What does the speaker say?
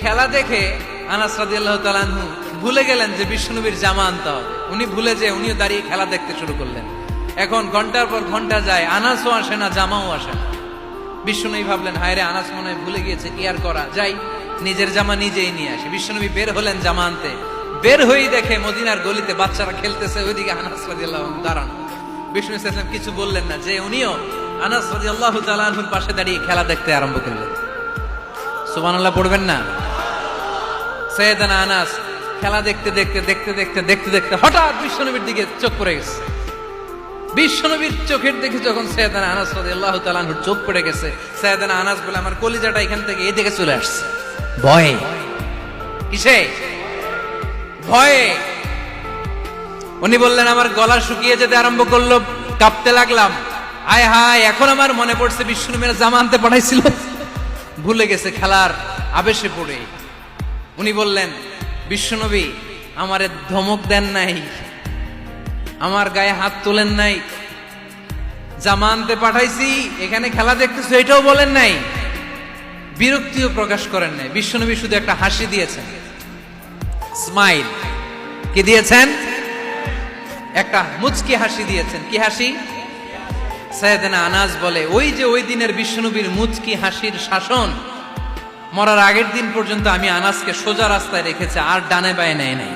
খেলা দেখে আনাস রাদিয়াল্লাহু তাআলা আনহু ভুলে গেলেন যে বিশ্বনবীর জামা আনতে হবে। উনি ভুলে যে উনিও দাঁড়িয়ে খেলা দেখতে শুরু করলেন। এখন ঘন্টার পর ঘন্টা যায়, আনাসও আসে না, জামাও আসে না। বিশ্বনবী ভাবলেন, হায় রে, আনাস মনে হয় ভুলে গিয়েছে, কি আর করা, যাই নিজের জামা নিজেই নিয়ে আসে। বিশ্বনবী বের হলেন জামা আনতে। বের হয়েই দেখে মদিনার গলিতে বাচ্চারা খেলতেছে, ওইদিকে আনাস রাদিয়াল্লাহু আনহু দাঁড়ানো। বিষ্ণু সাল্লাল্লাহু কিছু বললেন না, যে উনিও আনাস রাদিয়াল্লাহু তাআলা আনহুর পাশে দাঁড়িয়ে খেলা দেখতে আরম্ভ করলেন। সুবহানাল্লাহ পড়বেন না? সাইয়েদানা আনাস খেলা দেখতে দেখতে দেখতে দেখতে দেখতে দেখতে হঠাৎ বিশ্বনবীর দিকে চোখ পড়ে গেছে। বিশ্বনবীর চোখের দিকে যখন সাইয়েদানা আনাস রাদিয়াল্লাহু তাআলা আনহুর চোখ পড়ে গেছে, সাইয়েদানা আনাস বলে, আমার কলিজাটা এখান থেকে এই দিকে চলে আসছে ভয়ে। কিসে? ভয়ে। উনি বললেন, আমার গলা শুকিয়ে যেতে আরম্ভ করলো, কাঁপতে লাগলাম। আয় হায়, এখন আমার মনে পড়ছে বিশ্বনবীর জামা আনতে পাঠাইছিল, ভুলে গেছে খেলার আবেশে পড়ে। উনি বললেন, বিশ্বনবী আমারে ধমক দেন নাই, আমার গায়ে হাত তোলেন নাই, জামা আনতে পাঠাইছি, এখানে খেলা দেখতেছো এটাও বলেন নাই, বিরক্তিও প্রকাশ করেন নাই। বিশ্বনবী শুধু একটা হাসি দিয়েছেন, স্মাইল। কি দিয়েছেন? একটা মুচকি হাসি দিয়েছেন। কি হাসি? সাইয়েদানা আনাস বলে, ওই যে ওই দিনের বিশ্বনবীর মুচকি হাসির শাসন মরার আগের দিন পর্যন্ত আমি আনাসকে সোজা রাস্তায় রেখেছি, আর ডানে বায়ে নেয় নাই।